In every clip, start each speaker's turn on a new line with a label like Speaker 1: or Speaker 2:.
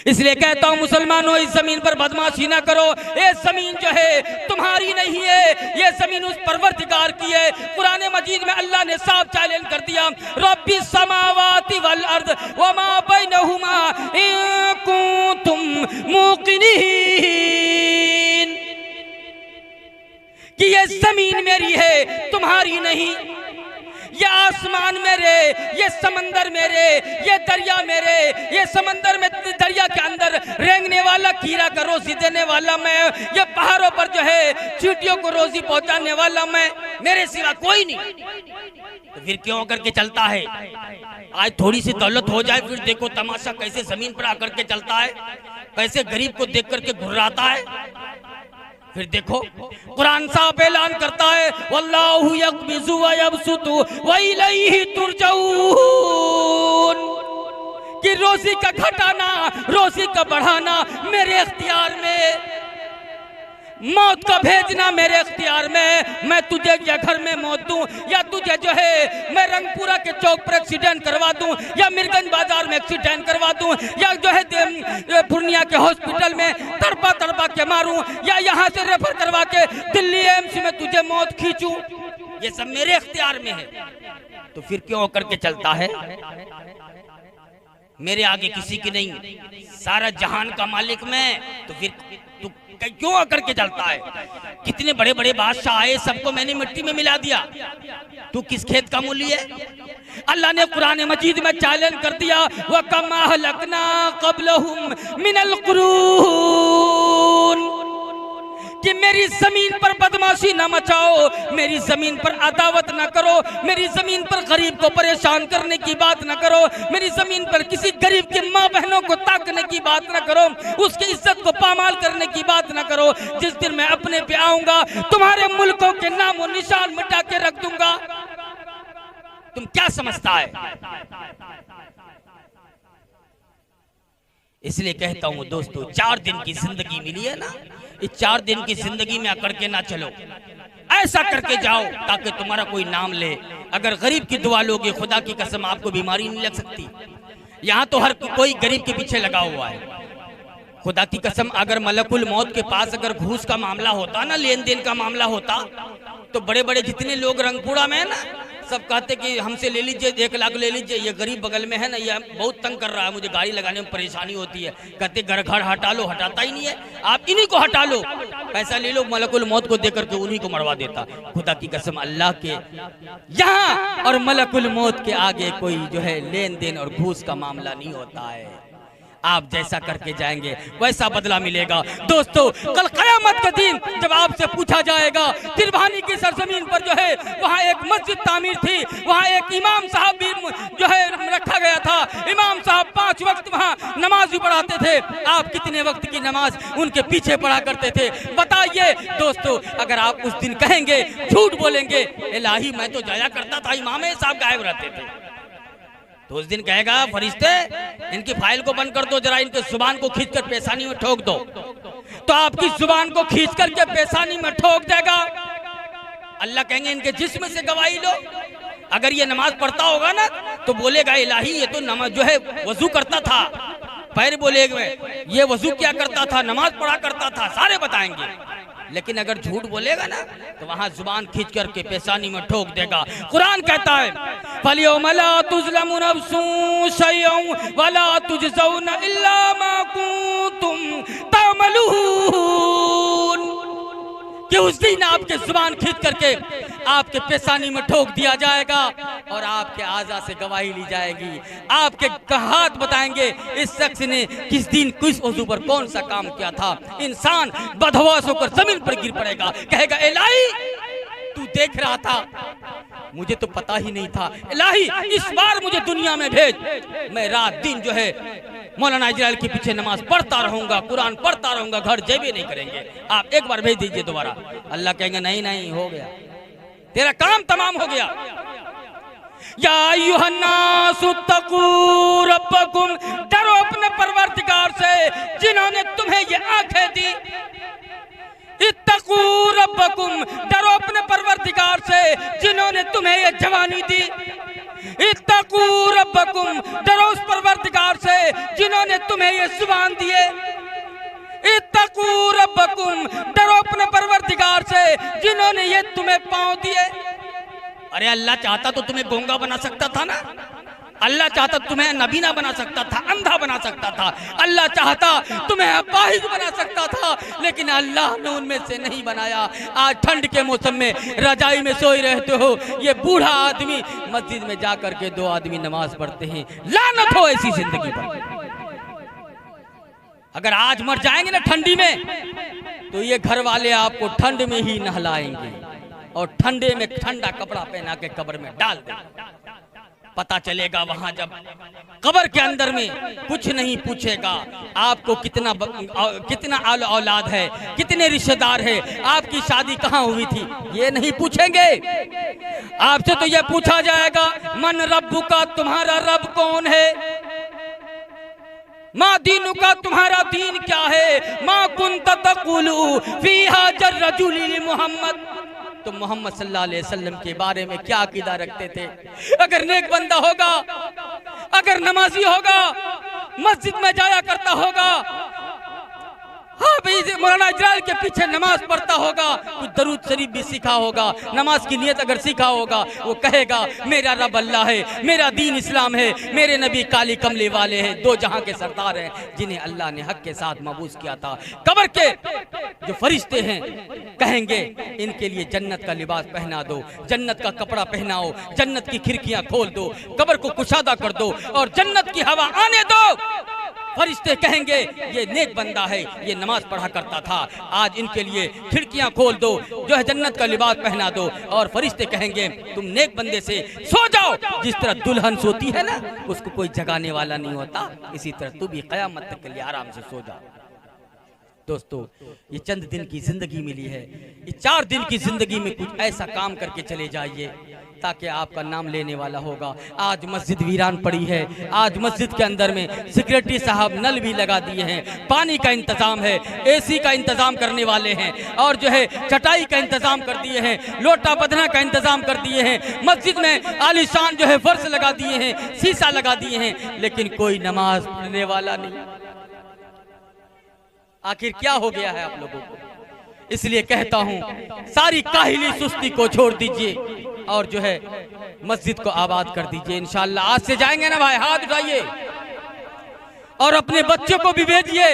Speaker 1: इसलिए कहता हूं मुसलमानों, इस जमीन पर बदमाशी ना करो। ये जमीन जो है तुम्हारी नहीं है, ये जमीन उस परवरदिगार की है। कुरान मजीद में अल्लाह ने साफ चैलेंज कर दिया, रब्बिस समावाति वल अर्द वमा बैनहुमा इन कुंतुम मूकिनीन, कि ये जमीन मेरी है, तुम्हारी नहीं। ये आसमान मेरे, ये समंदर मेरे, ये दरिया मेरे, ये समंदर में दरिया के अंदर रेंगने वाला कीड़ा का रोजी देने वाला मैं, ये पहाड़ों पर जो है चींटियों को रोजी पहुंचाने वाला मैं, मेरे सिवा कोई नहीं। तो फिर क्यों करके चलता है? आज थोड़ी सी दौलत हो जाए फिर देखो तमाशा कैसे जमीन पर आकर के चलता है, कैसे गरीब को देख करके घुर्राता है। फिर देखो कुरान साहब ऐलान करता है, वल्लाहु यक़बिज़ु व यबसुतु व इलैहि तुरजऊन, कि रोजी का घटाना, रोजी का बढ़ाना मेरे इख्तियार में, मौत का भेजना मेरे इख्तियार में। मैं तुझे या घर में मौत दूं, या तुझे जो है मैं रंगपुरा के चौक पर एक्सीडेंट करवा दूं, या मीरगंज बाजार में एक्सीडेंट करवा दूं, या जो है पूर्णिया के हॉस्पिटल में तड़पा तड़पा के मारूं, या यहाँ से रेफर करवा के दिल्ली एम्स में तुझे मौत खींचूं। ये सब मेरे इख्तियार में है। तो फिर क्यों करके चलता है? मेरे आगे किसी की नहीं, सारा जहान का मालिक मैं। तो फिर तू क्यों आकर के चलता है? कितने बड़े बड़े बादशाह आए, सबको मैंने मिट्टी में मिला दिया। तू किस खेत का मूली है? अल्लाह ने कुरान मजीद में चैलेंज कर दिया, व कमा अहलकना क़ब्लहुम मिनल क़ुरून, कि मेरी जमीन पर बदमाशी ना मचाओ, मेरी जमीन पर अदावत ना करो, मेरी जमीन पर गरीब को परेशान करने की बात ना करो, मेरी जमीन पर किसी गरीब की माँ बहनों को ताकने की बात ना करो, उसकी इज्जत को पामाल करने की बात ना करो। जिस दिन मैं अपने पे आऊंगा तुम्हारे मुल्कों के नाम और निशान मिटा के रख दूंगा। तुम क्या समझता है? इसलिए कहता हूं दोस्तों, 4 दिन की जिंदगी मिली है ना, इस 4 दिन की जिंदगी में अकड़ के ना चलो, ऐसा करके जाओ ताकि तुम्हारा कोई नाम ले। अगर गरीब की दुआ लोगे, खुदा की कसम आपको बीमारी नहीं लग सकती। यहाँ तो हर कोई गरीब के पीछे लगा हुआ है। खुदा की कसम, अगर मलकुल मौत के पास अगर घूस का मामला होता ना, लेन देन का मामला होता, तो बड़े बड़े जितने लोग रंगपुरा में है ना, सब कहते कि हमसे ले लीजिए, 1 लाख ले लीजिए, ये गरीब बगल में है ना, ये बहुत तंग कर रहा है, मुझे गाड़ी लगाने में परेशानी होती है। कहते घर घर हटा लो, हटाता ही नहीं है। आप इन्हीं को हटा लो, पैसा ले लो, मलकुल मौत को देकर के उन्हीं को मरवा देता। खुदा की कसम, अल्लाह के यहाँ और मलकुल मौत के आगे कोई जो है लेन देन और घूस का मामला नहीं होता है। आप जैसा करके जाएंगे वैसा बदला मिलेगा। दोस्तों, कल क़यामत के दिन जब आपसे पूछा जाएगा, तिरभानी की सरजमीन पर जो है वहाँ एक मस्जिद तामीर थी, वहाँ एक इमाम साहब भी जो है रखा गया था। इमाम साहब 5 वक्त वहाँ नमाज भी पढ़ाते थे। आप कितने वक्त की नमाज उनके पीछे पढ़ा करते थे? बताइए दोस्तों, अगर आप उस दिन कहेंगे, झूठ बोलेंगे, इलाही मैं तो जाया करता था, इमाम साहब गायब रहते थे, तो उस दिन कहेगा, फरिश्ते इनकी फाइल को बंद कर दो, जरा इनके जुबान को खींचकर पेशानी में ठोक दो। तो आपकी जुबान को खींच करके पेशानी में ठोक देगा। अल्लाह कहेंगे, इनके जिस्म से गवाही लो। अगर ये नमाज पढ़ता होगा ना, तो बोलेगा, इलाही ये तो नमाज जो है वजू करता था। पैर बोलेगा, ये वजू क्या करता था, नमाज पढ़ा करता था, सारे बताएंगे। लेकिन अगर झूठ बोलेगा ना, तो वहां जुबान खींच करके पेशानी में ठोक देगा। कुरान कहता है, फल्यौमा ला तुज़लमु नफ्सुन शैअन वला तुजज़ौना इल्ला मा कुंतुम तामलून, कि उस दिन आपके जुबान खींच करके आपके पेशानी में ठोक दिया जाएगा और आपके आज़ा से गवाही ली जाएगी। आपके हाथ बताएंगे इस शख्स ने किस दिन किस वजू पर कौन सा काम किया था। इंसान बदहवास होकर जमीन पर गिर पड़ेगा, कहेगा, इलाही तू देख रहा था, मुझे तो पता ही नहीं था। इलाही इस बार मुझे दुनिया में भेज, मैं रात दिन जो है मौलाना इजराइल के पीछे नमाज पढ़ता रहूंगा, कुरान पढ़ता रहूंगा, घर जेबे नहीं करेंगे, आप एक बार भेज दीजिए दोबारा। अल्लाह कहेंगे, नहीं नहीं, हो गया, तेरा काम तमाम हो गया। या अय्युहन्नासु तक़ू रब्बकुम, डरो अपने परवरदिगार से जिन्होंने तुम्हें ये आंखें दी। इत्तक़ू रब्बकुम, डरो अपने परवरदिगार से जिन्होंने तुम्हें ये जवानी दी। इत्तकू रब्बकुम, डरो उस परवरदिगार से जिन्होंने तुम्हें ये जुबान दिए। इत्तकू रब्बकुम, डरो अपने परवरदिगार से जिन्होंने ये तुम्हें पांव दिए। अरे अल्लाह चाहता तो तुम्हें गूंगा बना सकता था ना, अल्लाह चाहता तुम्हें नबीना बना सकता था, अंधा बना सकता था, अल्लाह चाहता तुम्हें अपाहिज बना सकता था, लेकिन अल्लाह ने उनमें से नहीं बनाया। आज ठंड के मौसम में रजाई में सोए रहते हो, ये बूढ़ा आदमी मस्जिद में जा करके 2 आदमी नमाज पढ़ते हैं। लानत हो ऐसी जिंदगी पर। अगर आज मर जाएंगे ना ठंडी में, तो ये घर वाले आपको ठंड में ही नहलाएंगे और ठंडे में ठंडा कपड़ा पहना के कब्र में डाल देंगे। पता चलेगा वहां जब कब्र के अंदर में कुछ नहीं पूछेगा आपको कितना औलाद है, कितने रिश्तेदार है, आपकी शादी कहाँ हुई थी, ये नहीं पूछेंगे। आपसे तो ये पूछा जाएगा मन रब्बु का, तुम्हारा रब कौन है, माँ दीनु का, तुम्हारा दीन क्या है, माँ कुंत तक़ुलु फीहा रजुल मोहम्मद, तो मोहम्मद सल्लल्लाहु अलैहि वसल्लम के बारे में क्या अकीदा रखते थे। अगर नेक बंदा होगा, अगर नमाजी होगा, मस्जिद में जाया करता होगा, हाँ भाई मौलाना इजलाल के पीछे नमाज पढ़ता होगा, कुछ दरूद शरीफ भी सीखा होगा, नमाज की नियत अगर सीखा होगा, वो कहेगा मेरा रब अल्लाह है, मेरा दीन इस्लाम है, मेरे नबी काली कमले वाले हैं, 2 जहां के सरदार हैं, जिन्हें अल्लाह ने हक के साथ मबूस किया था। कब्र के जो फरिश्ते हैं कहेंगे इनके लिए जन्नत का लिबास पहना दो, जन्नत का कपड़ा पहनाओ, जन्नत की खिड़कियां खोल दो, कब्र को कुशादा कर दो और जन्नत की हवा आने दो। फरिश्ते कहेंगे ये नेक बंदा है, ये नमाज पढ़ा करता था, आज इनके लिए खिड़कियां खोल दो, जो है जन्नत का लिबास पहना दो। और फरिश्ते कहेंगे तुम नेक बंदे से सो जाओ, जिस तरह दुल्हन सोती है ना, उसको कोई जगाने वाला नहीं होता, इसी तरह तू भी क़यामत तक के लिए आराम से सो जा। दोस्तों, ये चंद दिन की जिंदगी मिली है, ये 4 दिन की जिंदगी में कुछ ऐसा काम करके चले जाइए ताकि आपका नाम लेने वाला होगा। आज मस्जिद वीरान पड़ी है, आज मस्जिद के अंदर में सिक्योरिटी साहब नल भी लगा दिए हैं, पानी का इंतजाम है, एसी का इंतजाम करने वाले हैं, और जो है चटाई का इंतजाम कर दिए हैं, लोटा बदना का इंतजाम कर दिए हैं, मस्जिद में आलीशान जो है फर्श लगा दिए हैं, शीशा लगा दिए हैं, लेकिन कोई नमाज पढ़ने वाला नहीं। आखिर क्या हो गया है आप लोगों को? इसलिए कहता हूं सारी काहिली सुस्ती को छोड़ दीजिए और जो है मस्जिद को आबाद कर दीजिए। इंशाअल्लाह आज से जाएंगे ना भाई, हाथ उठाइए और अपने बच्चों को भी भेजिए।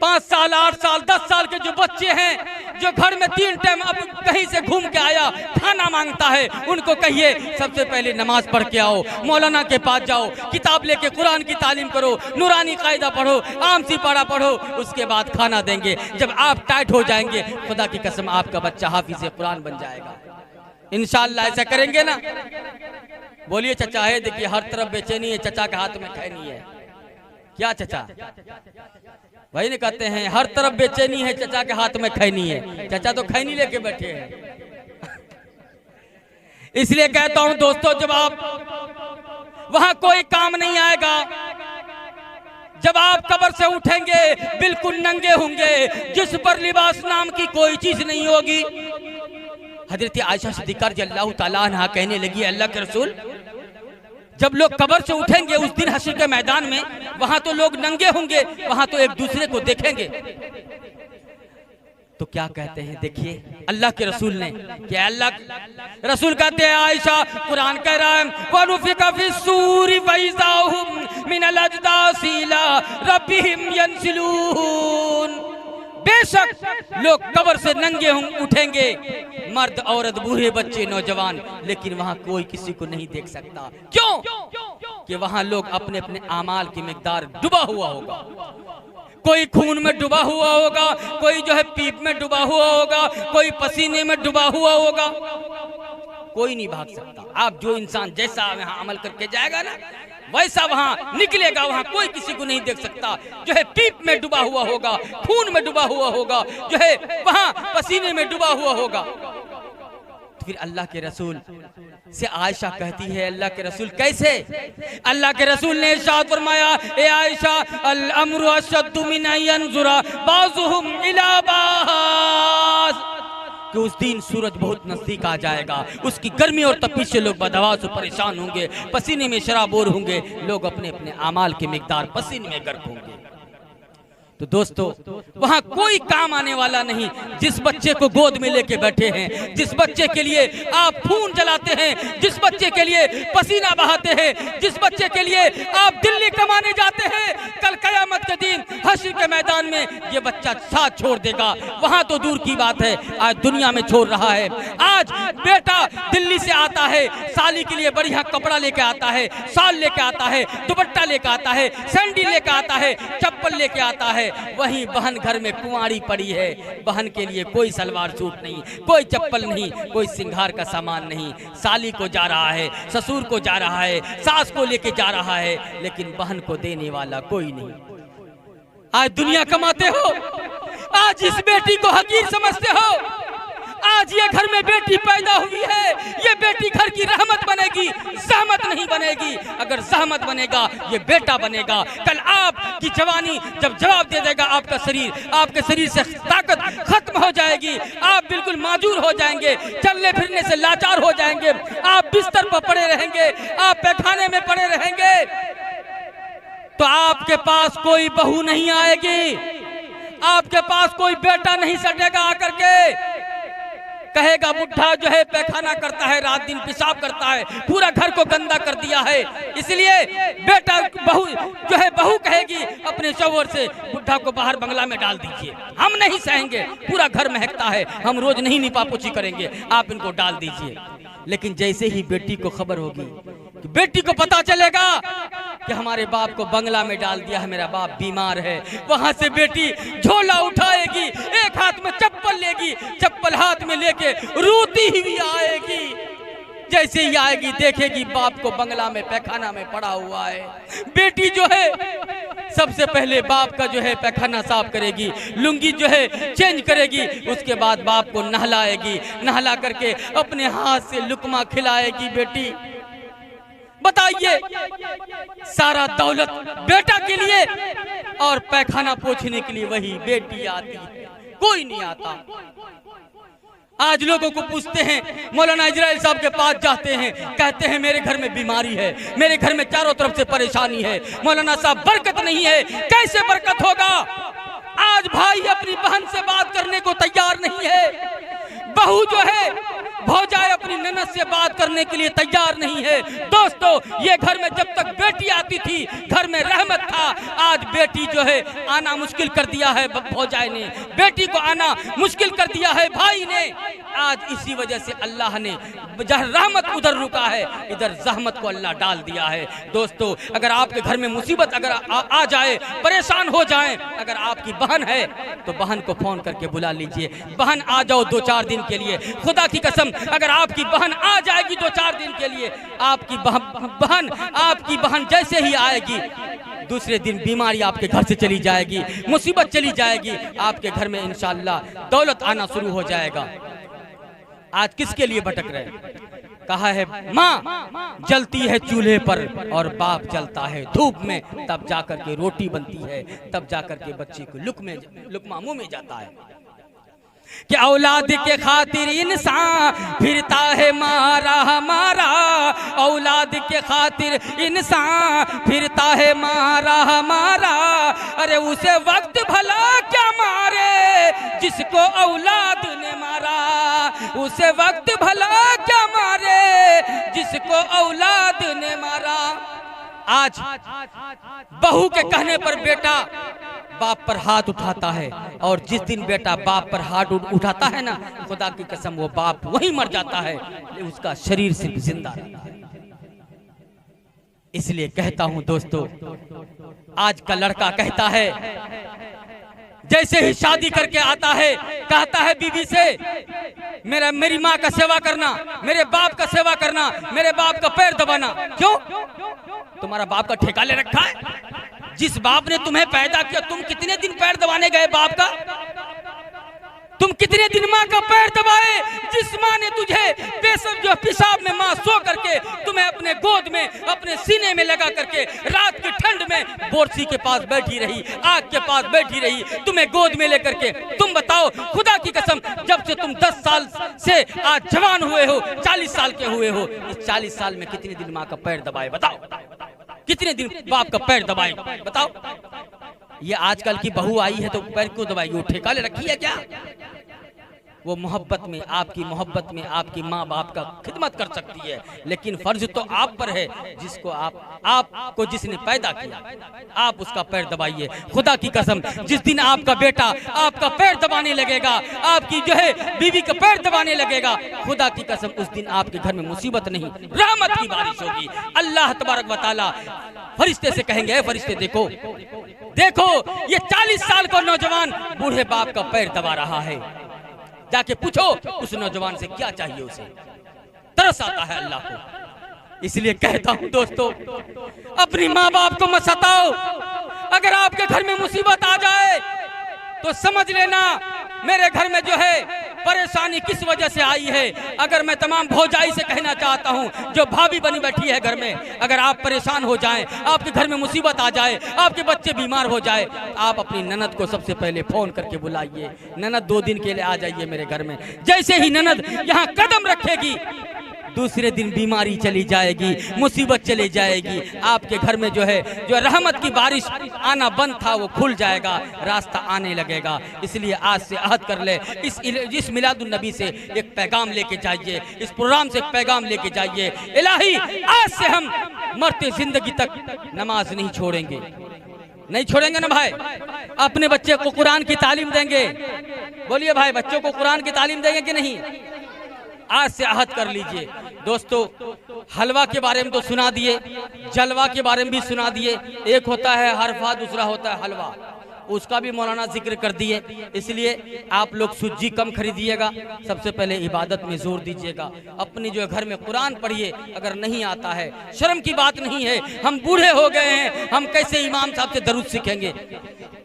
Speaker 1: 5 साल 8 साल 10 साल के जो बच्चे हैं, जो घर में 3 टाइम अब कहीं से घूम के आया खाना मांगता है, उनको कहिए सबसे पहले नमाज पढ़ के आओ, मौलाना के पास जाओ, किताब लेके कुरान की तालीम करो, नूरानी कायदा पढ़ो, आम सी पारा पढ़ो, उसके बाद खाना देंगे। जब आप टाइट हो जाएंगे, खुदा की कसम आपका बच्चा हाफिज़ कुरान बन जाएगा इंशाअल्लाह। ऐसा करेंगे ना? बोलिए चचा है, देखिए हर तरफ बेचैनी है, चचा के हाथ में खैनी है। क्या चचा? वही नहीं कहते हैं हर तरफ बेचैनी है, चचा के हाथ में खैनी है। चचा तो खैनी लेके बैठे हैं। इसलिए कहता हूं दोस्तों, जब आप वहां कोई काम नहीं आएगा, जब आप कब्र से उठेंगे बिल्कुल नंगे होंगे, जिस पर लिबास नाम की कोई चीज नहीं होगी। हजरत आयशा सिद्दीक़ा रज़ियल्लाहु ताला अन्हा कहने लगी, अल्लाह के रसूल, जब लोग कब्र से उठेंगे उस दिन हश्र के मैदान में, वहां तो लोग नंगे होंगे, वहां तो एक दूसरे को देखेंगे, तो क्या कहते हैं? देखिए अल्लाह के रसूल ने क्या, अल्लाह रसूल कहते हैं, आयशा कुरान कह रहा है वनुफिका फिस्सूरी फइज़ाहुम मिनल अजदासी इला रब्बिहिम यंसिलून। बेशक लोग कब्र से नंगे उठेंगे, मर्द औरत बूढ़े बच्चे नौजवान, लेकिन वहां कोई किसी को नहीं देख सकता। क्यों? कि वहां लोग अपने अपने आमाल की मिकदार डूबा हुआ होगा, कोई खून में डूबा हुआ होगा, कोई जो है पीप में डूबा हुआ होगा, कोई पसीने में डूबा हुआ होगा, कोई नहीं भाग सकता। आप जो इंसान जैसा यहाँ अमल करके जाएगा ना, वैसा वहां निकलेगा, वहां कोई किसी को नहीं देख सकता। जो है पीप में डूबा हुआ होगा, खून में डूबा हुआ होगा, जो है वहां पसीने में डूबा हुआ होगा। तो फिर अल्लाह के रसूल से आयशा कहती है, अल्लाह के रसूल कैसे? अल्लाह के रसूल ने इरशाद फरमाया, ए आयशा अल अम्रु अशद्दु मिन अन यंजुरा बाज़ुहुम इला बाज़। कि उस दिन सूरज बहुत नजदीक आ जाएगा, उसकी गर्मी और तपिश से लोग बदवा से परेशान होंगे, पसीने में शराबोर होंगे, लोग अपने अपने आमाल के मिकदार पसीने में गर्क होंगे। तो दोस्तों वहां कोई काम आने वाला नहीं। जिस बच्चे को गोद में लेके बैठे हैं, जिस बच्चे के लिए आप खून जलाते हैं, जिस बच्चे के लिए पसीना बहाते हैं, जिस बच्चे के लिए आप दिल्ली कमाने जाते हैं, कल कयामत के दिन हश्र के मैदान में ये बच्चा साथ छोड़ देगा। वहां तो दूर की बात है, आज दुनिया में छोड़ रहा है। आज बेटा दिल्ली से आता है, साली के लिए बढ़िया कपड़ा लेके आता है, साल लेके आता है, दुपट्टा लेके आता है, सैंडल लेके आता है, चप्पल लेके आता है। वहीं बहन घर में कुंवारी पड़ी है, बहन के लिए कोई सलवार सूट नहीं, कोई चप्पल नहीं, कोई सिंगार का सामान नहीं। साली को जा रहा है, ससुर को जा रहा है, सास को लेके जा रहा है, लेकिन बहन को देने वाला कोई नहीं। आज दुनिया कमाते हो, आज इस बेटी को हकीर समझते हो। आज ये घर में बेटी पैदा हुई है, ये बेटी घर की रहमत बनेगी, जहमत नहीं बनेगी। अगर जहमत बनेगा ये बेटा बनेगा। कल आपकी जवानी जब जवाब दे देगा, आपका शरीर, आपके शरीर से ताकत खत्म हो जाएगी, आप बिल्कुल माजूर हो जाएंगे, चलने फिरने से लाचार हो जाएंगे, आप बिस्तर पर पड़े रहेंगे, आप पैखाने में पड़े रहेंगे, तो आपके पास कोई बहू नहीं आएगी, आपके पास कोई बेटा नहीं सटेगा आकर के कहेगा बुढ़ा जो है पैखाना करता है, रात दिन पेशाब करता है, पूरा घर को गंदा कर दिया है। इसलिए बेटा बहू जो है बहू कहेगी अपने शौहर से बुढ़ा को बाहर बंगला में डाल दीजिए, हम नहीं सहेंगे, पूरा घर महकता है, हम रोज नहीं निपा पोछी करेंगे, आप इनको डाल दीजिए। लेकिन जैसे ही बेटी को खबर होगी, कि बेटी को पता चलेगा कि हमारे बाप को बंगला में डाल दिया है, मेरा बाप बीमार है, वहां से बेटी झोला उठाएगी, एक हाथ में चप्पल लेगी, चप्पल हाथ में लेके रोती हुई आएगी। जैसे ही आएगी देखेगी बाप को बंगला में पैखाना में पड़ा हुआ है। बेटी जो है सबसे पहले बाप का जो है पैखाना साफ करेगी, लुंगी जो है चेंज करेगी, उसके बाद बाप को नहलाएगी, नहला करके अपने हाथ से लुकमा खिलाएगी। बेटी बताइए, सारा दौलत बेटा के लिए और पैखाना पोंछने के लिए वही बेटी आती है, कोई नहीं आता। आज लोगों को पूछते हैं, मौलाना इजराइल साहब के पास जाते हैं, कहते हैं मेरे घर में बीमारी है, मेरे घर में चारों तरफ से परेशानी है, मौलाना साहब बरकत नहीं है। कैसे बरकत होगा? आज भाई अपनी बहन से बात करने को तैयार नहीं है, बहू जो है भौजाई अपनी ननद से बात करने के लिए तैयार नहीं है। दोस्तों, ये घर में जब तक बेटी आती थी घर में रहमत था, आज बेटी जो है आना मुश्किल कर दिया है भौजाई ने, बेटी को आना मुश्किल कर दिया है भाई ने। आज इसी वजह से अल्लाह ने जहाँ रहमत उधर रुका है, इधर जहमत को अल्लाह डाल दिया है। दोस्तों, अगर आपके घर में मुसीबत अगर आ जाए, परेशान हो जाए, अगर आपकी बहन है तो बहन को फोन करके बुला लीजिए, बहन आ जाओ 2-4 दिन के लिए। खुदा की कसम, अगर आपकी बहन आ जाएगी 2-4 दिन के लिए, आपकी बहन जैसे ही आएगी दूसरे दिन बीमारी आपके घर से चली जाएगी, मुसीबत चली जाएगी, आपके घर में इंशाअल्लाह दौलत आना शुरू हो जाएगा। आज किसके लिए भटक रहे? कहा है माँ जलती है चूल्हे पर और बाप जलता है धूप में, तब जाकर के रोटी बनती है, तब जाकर के बच्चे को लुकमा मुंह में जाता है। कि औलाद के खातिर इंसान फिरता है मारा हमारा, औलाद के खातिर इंसान फिरता है मारा हमारा। अरे उसे वक्त भला क्या मारे जिसको औलाद ने मारा, उसे वक्त भला क्या मारे जिसको औलाद ने मारा। आज बहू के कहने पर बेटा बाप पर हाथ उठाता है, और जिस दिन बेटा बाप पर हाथ उठाता है ना, खुदा की कसम वो बाप वहीं मर जाता है, उसका शरीर सिर्फ जिंदा रहता है। इसलिए कहता हूं दोस्तों, आज का लड़का कहता है, जैसे ही शादी करके आता है कहता है बीवी से मेरी माँ का सेवा करना, मेरे बाप का सेवा करना, मेरे बाप का पैर दबाना। क्यों? तुम्हारा बाप का ठेका ले रखा है? जिस बाप ने तुम्हें पैदा किया, तुम कितने दिन पैर दबाने गए बाप का? तुम कितने दिन माँ का पैर दबाए? जिस माँ ने तुझे जो पेशाब में माँ सो करके तुम्हें अपने गोद में, अपने सीने में लगा करके रात की ठंड में बोरसी के पास बैठी रही, आग के पास बैठी रही, तुम्हें गोद में लेकर के, तुम बताओ बताओ खुदा की कसम, जब से तुम 10 साल से आज जवान हुए हो, 40 साल के हुए हो, इस 40 साल में कितने दिन माँ का पैर दबाए बताओ, कितने दिन बाप का पैर दबाए बताओ। ये आजकल की बहू आई है तो पैर क्यों दबाएगी, वो ठेका ले रखी है क्या? वो मोहब्बत में, आपकी मोहब्बत में आपकी माँ बाप का खिदमत कर सकती है, लेकिन फर्ज तो आप पर है, जिसको आपको जिसने पैदा किया आप उसका पैर दबाइए। खुदा की कसम, जिस दिन आपका बेटा आपका पैर दबाने लगेगा, आपकी जो है बीवी का पैर दबाने लगेगा, खुदा की कसम उस दिन आपके घर में मुसीबत नहीं रहमत की बारिश होगी। अल्लाह तबारक व तआला फरिश्ते से कहेंगे, फरिश्ते देखो देखो ये 40 साल का नौजवान बूढ़े बाप का पैर दबा रहा है, जाके पूछो उस नौजवान से क्या चाहिए, उसे तरस आता है अल्लाह को। इसलिए कहता हूं दोस्तों, अपनी माँ बाप को मत सताओ। अगर आपके घर में मुसीबत आ जाए तो समझ लेना मेरे घर में जो है परेशानी किस वजह से आई है। अगर मैं तमाम भौजाई से कहना चाहता हूं जो भाभी बनी बैठी है घर में, अगर आप परेशान हो जाएं, आपके घर में मुसीबत आ जाए, आपके बच्चे बीमार हो जाए, आप अपनी ननद को सबसे पहले फोन करके बुलाइए, ननद 2 दिन के लिए आ जाइए मेरे घर में। जैसे ही ननद यहाँ कदम रखेगी, दूसरे दिन बीमारी चली जाएगी, मुसीबत चली जाएगी, आपके घर में जो है जो रहमत की बारिश आना बंद था वो खुल जाएगा, रास्ता आने लगेगा। इसलिए आज से अहद कर ले, इस मिलादुन नबी से एक पैगाम लेके जाइए, इस प्रोग्राम से एक पैगाम लेके जाइए। इलाही आज से हम मरते जिंदगी तक नमाज नहीं छोड़ेंगे, नहीं छोड़ेंगे ना भाई। अपने बच्चे को कुरान की तालीम देंगे, बोलिए भाई, बच्चों को कुरान की तालीम देंगे कि नहीं? आज से अहद कर लीजिए। दोस्तों, हलवा के बारे में तो सुना दिए, जलवा के बारे में भी सुना दिए। एक होता है हरफा, दूसरा होता है हलवा, उसका भी मौलाना जिक्र कर दिए। इसलिए आप लोग सूजी कम खरीदिएगा, सबसे पहले इबादत में जोर दीजिएगा। अपनी जो घर में कुरान पढ़िए, अगर नहीं आता है शर्म की बात नहीं है, हम बूढ़े हो गए हैं, हम कैसे इमाम साहब से दरूद सीखेंगे?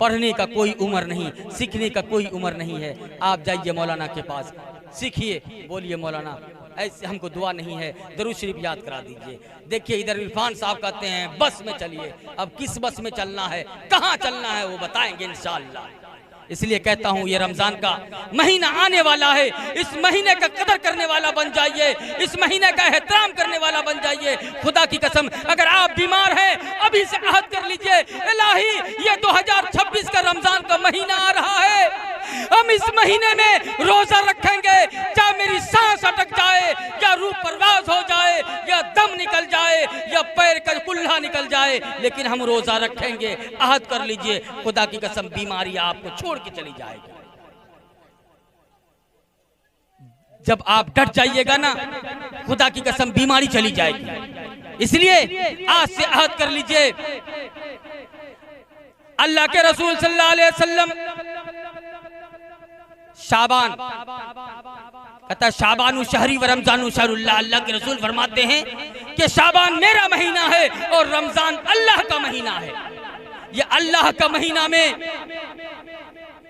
Speaker 1: पढ़ने का कोई उम्र नहीं, सीखने का कोई उम्र नहीं है। आप जाइए मौलाना के पास, सीखिए, बोलिए मौलाना ऐसे हमको दुआ नहीं है, दरूद शरीफ याद करा दीजिए। देखिए इधर इरफान साहब कहते हैं बस में चलिए, अब किस बस में चलना है, कहाँ चलना है वो बताएंगे इंशाअल्लाह। इसलिए कहता हूँ ये रमजान का महीना आने वाला है, इस महीने का कदर करने वाला बन जाइए, इस महीने का एहतराम करने वाला बन जाइए। खुदा की कसम, अगर आप बीमार हैं अभी से अहद कर लीजिए, इलाही ये 2026 का रमजान का महीना आ रहा है, हम इस महीने में रोजा रखेंगे, चाहे मेरी सांस अटक जाए, या रूह परवाज हो जाए, या दम निकल जाए, या पैर का कुल्ला निकल जाए, लेकिन हम रोजा रखेंगे। अहद कर लीजिए, खुदा की कसम बीमारी आपको छोड़ के चली जाएगी। जब आप डट जाइएगा ना, खुदा की कसम बीमारी चली जाएगी। इसलिए आज से अहद कर लीजिए। अल्लाह के रसूल सल्लल्लाहु अलैहि वसल्लम शाबान कहता शाबानु शहरी व रमजानु शहरुल्लाह, अल्लाह के रसूल फरमाते हैं कि शाबान मेरा महीना है और रमजान अल्लाह का महीना है। ये अल्लाह का महीना में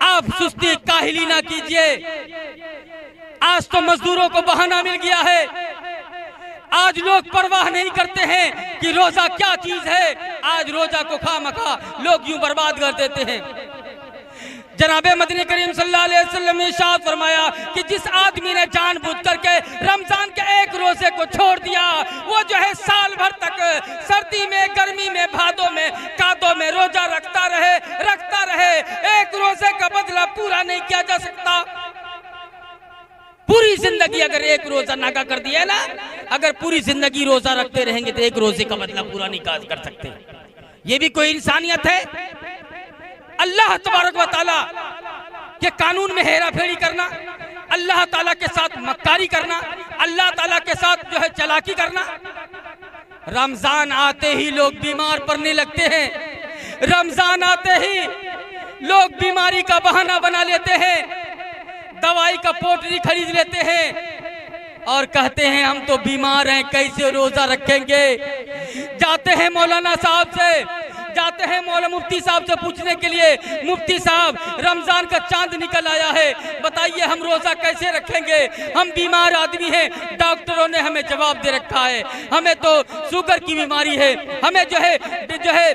Speaker 1: आप सुस्ती काहिली ना कीजिए। आज तो मजदूरों को बहाना मिल गया है, आज लोग परवाह नहीं करते हैं कि रोजा क्या चीज है। आज रोजा को खामखा लोग यूं बर्बाद कर देते हैं। जनाबे मदनी करीम सल्लल्लाहु अलैहि वसल्लम ने इरशाद फरमाया कि जिस आदमी ने जानबूझ करके रमजान के एक रोजे को छोड़ दिया, वो जो है साल भर तक सर्दी में, गर्मी में, भादों में, कादों में रोजा रखता रहे। एक रोजे का बदला पूरा नहीं किया जा सकता। पूरी जिंदगी अगर एक रोजा नागा कर दिया ना, अगर पूरी जिंदगी रोजा रखते रहेंगे तो एक रोजे का बदला पूरा नहीं कर सकते। ये भी कोई इंसानियत है? अल्लाह तबारक व तआला के कानून में हेरा फेरी करना, अल्लाह ताला के साथ मक्कारी करना, अल्लाह ताला के साथ जो है चालाकी करना। रमजान आते ही लोग बीमार पड़ने लगते हैं, रमजान आते ही लोग बीमारी का बहाना बना लेते हैं, दवाई का पोटली खरीद लेते हैं और कहते हैं हम तो बीमार हैं, कैसे रोजा रखेंगे। जाते हैं मौलाना साहब से, जाते हैं मौलाना मुफ्ती साहब से पूछने के लिए, मुफ्ती साहब रमजान का चांद निकल आया है, बताइए हम रोजा कैसे रखेंगे, हम बीमार आदमी हैं। डॉक्टरों ने हमें जवाब दे रखा है, हमें तो शुगर की बीमारी है, हमें जो है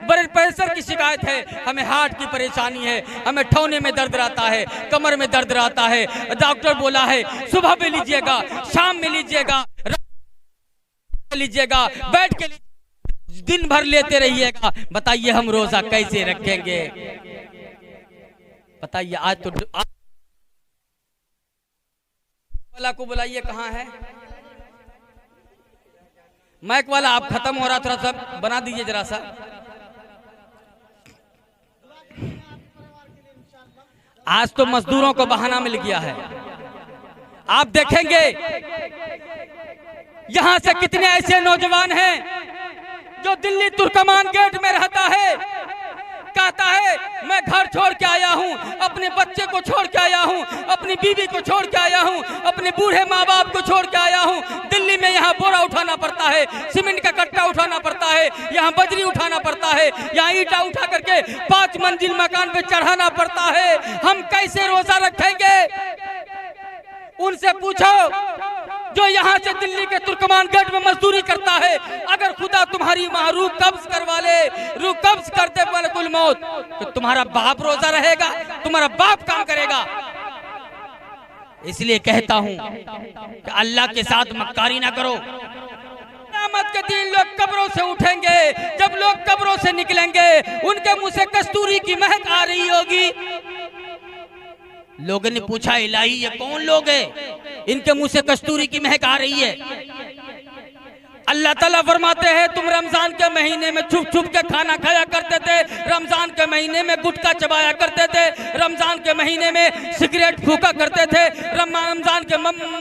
Speaker 1: ब्लड प्रेशर की शिकायत है, हमें हार्ट की परेशानी है, हमें ठौने में दर्द रहता है, कमर में दर्द रहता है, डॉक्टर बोला है सुबह में लीजिएगा, शाम में लीजिएगा, लीजिएगा, बैठ के दिन भर लेते रहिएगा। बताइए हम रोजा कैसे रखेंगे? बताइए। आज तो वाला को बुलाइए, कहाँ है माइक वाला? आप खत्म हो रहा, थोड़ा सा बना दीजिए जरा सा। आज तो मजदूरों को बहाना मिल गया है। आप देखेंगे यहां से कितने ऐसे नौजवान हैं जो दिल्ली तुर्कमान गेट में रहता है, कहता है मैं घर छोड़ के आया हूं, अपने बच्चे को छोड़ के आया हूं, अपनी बीवी को छोड़ के आया हूं, अपने बूढ़े माँ बाप को छोड़ के आया हूं। दिल्ली में यहाँ बोरा उठाना पड़ता है, सीमेंट का कट्टा उठाना पड़ता है, यहाँ बजरी उठाना पड़ता है, यहाँ ईटा उठा करके 5 मंजिल मकान पे चढ़ाना पड़ता है। हम कैसे रोजा रखेंगे? उनसे पूछो जो यहाँ से दिल्ली के तुर्कमान गेट में मजदूरी करता है, अगर खुदा तुम्हारी वहां रूह कब्ज करवा ले, रूह कब्ज करते मलकुल मौत, तो तुम्हारा बाप रोजा रहेगा? तुम्हारा बाप काम करेगा? इसलिए कहता हूं कि अल्लाह के साथ मक्कारी ना करो। क़यामत के दिन लोग कब्रों से उठेंगे, जब लोग कब्रों से निकलेंगे उनके मुंह से कस्तूरी की महक आ रही होगी। लोगों ने पूछा इलाही ये कौन लोग हैं, इनके मुंह से कस्तूरी की महक आ रही है? अल्लाह ताला फरमाते हैं तुम रमजान के महीने में छुप छुप के खाना खाया करते थे, रमजान के महीने में गुटखा चबाया करते थे, रमजान के महीने में सिगरेट फूका करते थे, रमजान के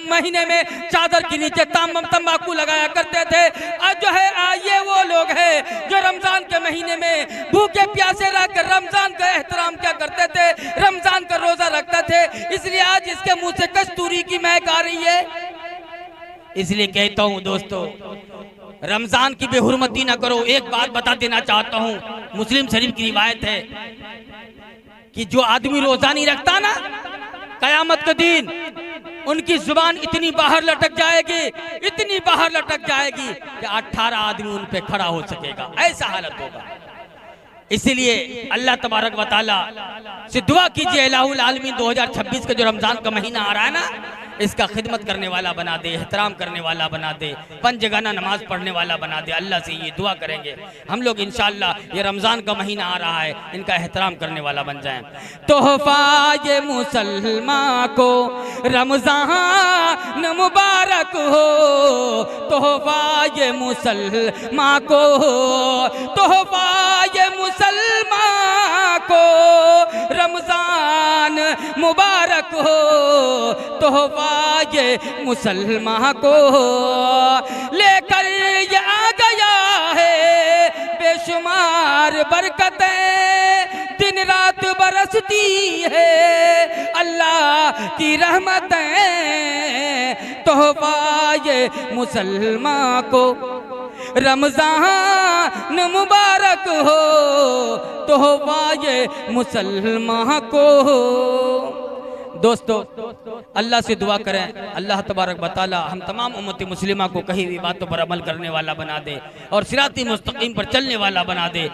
Speaker 1: महीने में चादर के नीचे तंबाकू लगाया करते थे। आज जो है ये वो लोग हैं जो रमजान के महीने में भूखे प्यासे रहकर रमजान का एहतराम क्या करते थे, रमजान का रोजा रखते थे। इसलिए आज इसके मुंह से कस्तूरी की महक आ रही है। इसलिए कहता हूं दोस्तों, रमजान की बेहुरमती ना करो। एक बात बता देना चाहता हूं, मुस्लिम शरीफ की रिवायत है कि जो आदमी रोजा नहीं रखता ना, कयामत के दिन उनकी जुबान इतनी बाहर लटक जाएगी, इतनी बाहर लटक जाएगी कि 18 आदमी उन पे खड़ा हो सकेगा, ऐसा हालत होगा। इसीलिए अल्लाह तबारक व तआला से दुआ कीजिए इलाहुल आलमीन 2026 का जो रमजान का महीना आ रहा है ना, इसका खिदमत करने वाला बना दे, एहतराम करने वाला बना दे, पंजगाना नमाज पढ़ने वाला बना दे। अल्लाह से ये दुआ करेंगे हम लोग इंशाअल्लाह, ये रमज़ान का महीना आ रहा है, इनका एहतराम करने वाला बन जाएं। तोहफा ये मुसलमान को रमज़ान मुबारक हो, तोहफा ये मुसलमान को, तोहफा ये मुसलमान को रमज़ान मुबारक हो, तोहफा ये मुसलमान को लेकर ये आ गया है बेशुमार बरकतें, दिन रात बरसती है अल्लाह की रहमतें, तोहफा ये मुसलमान को रमज़ान मुबारक हो, तोहफा ये मुसलमान को। दोस्तों अल्लाह से दुआ करें, अल्लाह तबारक व तआला हम तमाम उम्मत मुस्लिमा को कही हुई बातों पर अमल करने वाला बना दे और सिराती मुस्तकीम पर चलने वाला बना दे।